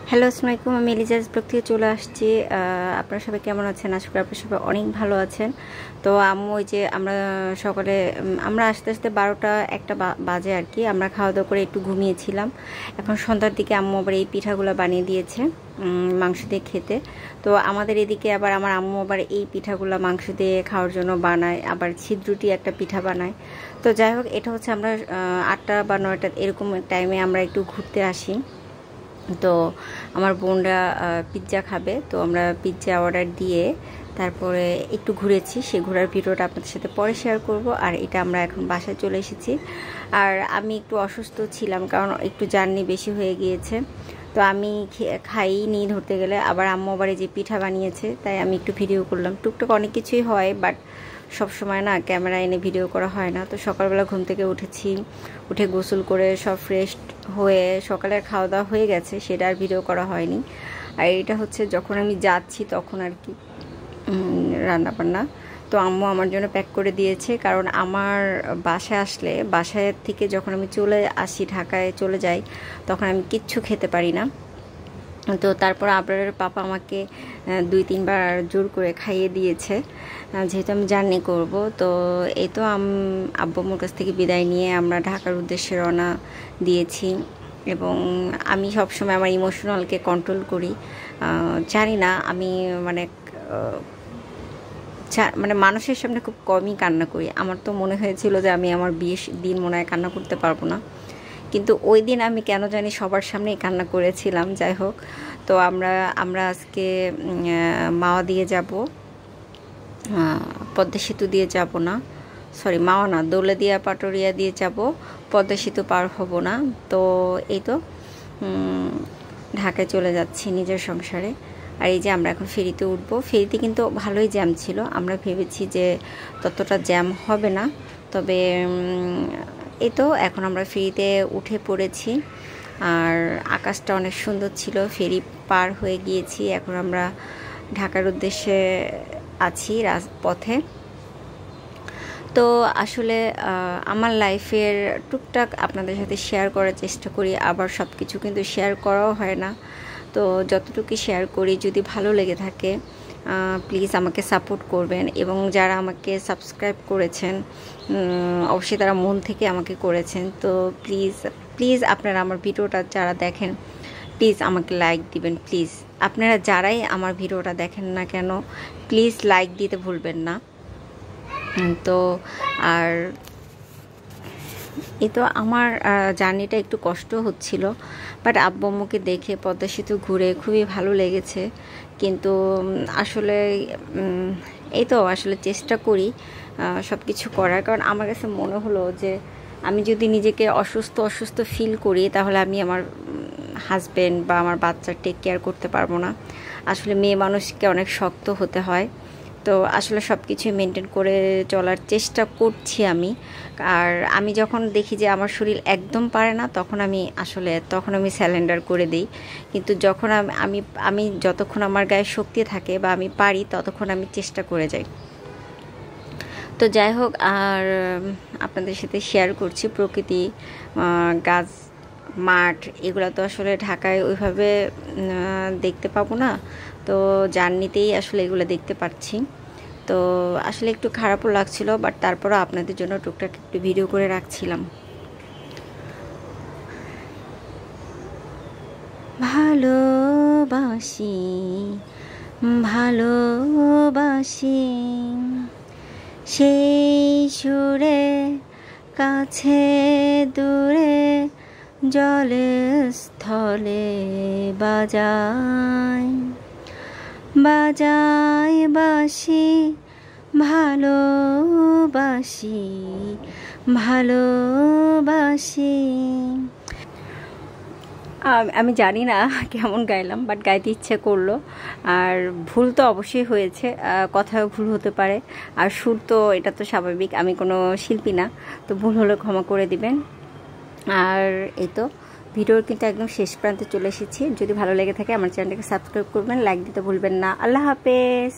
Hello আসসালামু আলাইকুম, আমি এলিজাস ব্লগ থেকে চলে আসছি। আপনারা সবাই কেমন আছেন? আশা করি আপনারা সবাই অনেক ভালো আছেন। তো আম্মু ওই যে আমরা সকালে আমরা আস্তে আস্তে 12টা-1টা বাজে আর কি, আমরা খাওয়া দাওয়া করে একটু ঘুমিয়েছিলাম। এখন সন্ধ্যার দিকে আম্মু আবার এই পিঠাগুলো বানিয়ে দিয়েছে মাংস দিয়ে খেতে। তো আমাদের এদিকে আবার আমার আম্মু আবার এই পিঠাগুলো মাংস দিয়ে খাওয়ার জন্য বানায়, আবার ছিদ্রুটি একটা পিঠা বানায়। তো যাই হোক, এটা হচ্ছে আমরা 8টা বা 9টা এরকম টাইমে আমরা একটু ঘুরতে আসি। তো আমার বোনরা পিৎজা খাবে, তো আমরা পিৎজা অর্ডার দিয়ে তারপরে একটু ঘুরেছি। সেই ঘোরার ভিডিওটা আপনাদের সাথে পরে শেয়ার করব। আর এটা আমরা এখন বাসায় চলে এসেছি। আর আমি একটু অসুস্থ ছিলাম, কারণ একটু জার্নি বেশি হয়ে গিয়েছে। তো আমি খাইনি ধরতে গেলে, আবার আম্মু আবার এই যে পিঠা বানিয়েছে, তাই আমি একটু ভিডিও করলাম। টুকটাক অনেক কিছুই হয়, বাট সব সময় না ক্যামেরা এনে ভিডিও করা হয় না। তো সকালবেলা ঘুম থেকে উঠেছি, উঠে গোসল করে সব ফ্রেশ হয়ে সকালের খাওয়া দাওয়া হয়ে গেছে, সেটা আর ভিডিও করা হয়নি। আর এটা হচ্ছে যখন আমি যাচ্ছি তখন আর কি রান্নাবান্না। তো আম্মু আমার জন্য প্যাক করে দিয়েছে, কারণ আমার বাসায় আসলে, বাসায় থেকে যখন আমি চলে আসি ঢাকায় চলে যাই, তখন আমি কিচ্ছু খেতে পারি না। তো তারপর আপনার পাপা আমাকে 2-3 বার জোর করে খাইয়ে দিয়েছে, যেহেতু আমি জার্নি করব। তো এই তো আব্বু আম্মুর কাছ থেকে বিদায় নিয়ে আমরা ঢাকার উদ্দেশ্যে রওনা দিয়েছি। এবং আমি সবসময় আমার ইমোশনালকে কন্ট্রোল করি। জানি না, আমি মানে মানুষের সামনে খুব কমই কান্না করি। আমার তো মনে হয়েছিল যে আমি আমার বিয়ের দিন মনে হয় কান্না করতে পারবো না, কিন্তু ওই দিন আমি কেন জানি সবার সামনেই কান্না করেছিলাম। যাই হোক, তো আমরা আজকে মাওয়া দিয়ে যাব, পদ্মা সেতু দিয়ে যাব না, সরি মাওয়া না, দৌলতদিয়া পাটুরিয়া দিয়ে যাব, পদ্মা সেতু পার হব না। তো এই তো ঢাকায় চলে যাচ্ছি নিজের সংসারে। আর এই যে আমরা এখন ফেরিতে উঠব। ফেরিতে কিন্তু ভালোই জ্যাম ছিল, আমরা ভেবেছি যে ততটা জ্যাম হবে না। তবে এই তো এখন আমরা ফেরিতে উঠে পড়েছি। আর আকাশটা অনেক সুন্দর ছিল, ফেরি পার হয়ে গিয়েছি। এখন আমরা ঢাকার উদ্দেশ্যে আছি রাজপথে। তো আসলে আমার লাইফের টুকটাক আপনাদের সাথে শেয়ার করার চেষ্টা করি, আবার সব কিছু কিন্তু শেয়ার করাও হয় না। তো যতটুকু শেয়ার করি, যদি ভালো লেগে থাকে প্লিজ আমাকে সাপোর্ট করবেন। এবং যারা আমাকে সাবস্ক্রাইব করেছেন, অবশ্যই তারা মন থেকে আমাকে করেছেন। তো প্লিজ আপনারা আমার ভিডিওটা যারা দেখেন, প্লিজ আমাকে লাইক দিবেন। প্লিজ আপনারা যারাই আমার ভিডিওটা দেখেন না কেন, প্লিজ লাইক দিতে ভুলবেন না। তো আর এই তো আমার জার্নিটা একটু কষ্ট হচ্ছিল, বাট আব্বু আম্মুকে দেখে পদ্মা সেতু ঘুরে খুবই ভালো লেগেছে। কিন্তু আসলে এই তো আসলে চেষ্টা করি সব কিছু করার, কারণ আমার কাছে মনে হলো যে আমি যদি নিজেকে অসুস্থ ফিল করি, তাহলে আমি আমার হাজব্যান্ড বা আমার বাচ্চার টেক কেয়ার করতে পারবো না। আসলে মেয়ে মানুষকে অনেক শক্ত হতে হয়। তো আসলে সব কিছুই মেনটেন করে চলার চেষ্টা করছি আমি। আর আমি যখন দেখি যে আমার শরীর একদম পারে না, তখন আমি স্যালেন্ডার করে দিই। কিন্তু যখন আমি যতক্ষণ আমার গায়ে শক্তি থাকে বা আমি পারি, ততক্ষণ আমি চেষ্টা করে যাই। তো যাই হোক, আর আপনাদের সাথে শেয়ার করছি প্রকৃতি, গাছ, মাঠ, এগুলো তো আসলে ঢাকায় ওইভাবে দেখতে পাবো না। তো জার্নিতেই আসলে এগুলো দেখতে পাচ্ছি। তো আসলে একটু খারাপও লাগছিল, বাট তারপরও আপনাদের জন্য টুকটাক একটু ভিডিও করে রাখছিলাম। ভালোবাসি ভালোবাসি সেই সুরে, কাছে দূরে, জলে স্থলে বাজায় বাজায় বাঁশি, ভালোবাসি ভালোবাসি। আমি জানি না কেমন গাইলাম, বাট গাইতে ইচ্ছে করলো। আর ভুল তো অবশ্যই হয়েছে, কথাও ভুল হতে পারে, আর সুর তো এটা তো স্বাভাবিক, আমি কোনো শিল্পী না। তো ভুল হলে ক্ষমা করে দিবেন। আর এই তো ভিডিওর কিন্তু একদম শেষ প্রান্তে চলে এসেছি। যদি ভালো লেগে থাকে আমার চ্যানেলটাকে সাবস্ক্রাইব করবেন, লাইক দিতে ভুলবেন না। আল্লাহ হাফেজ।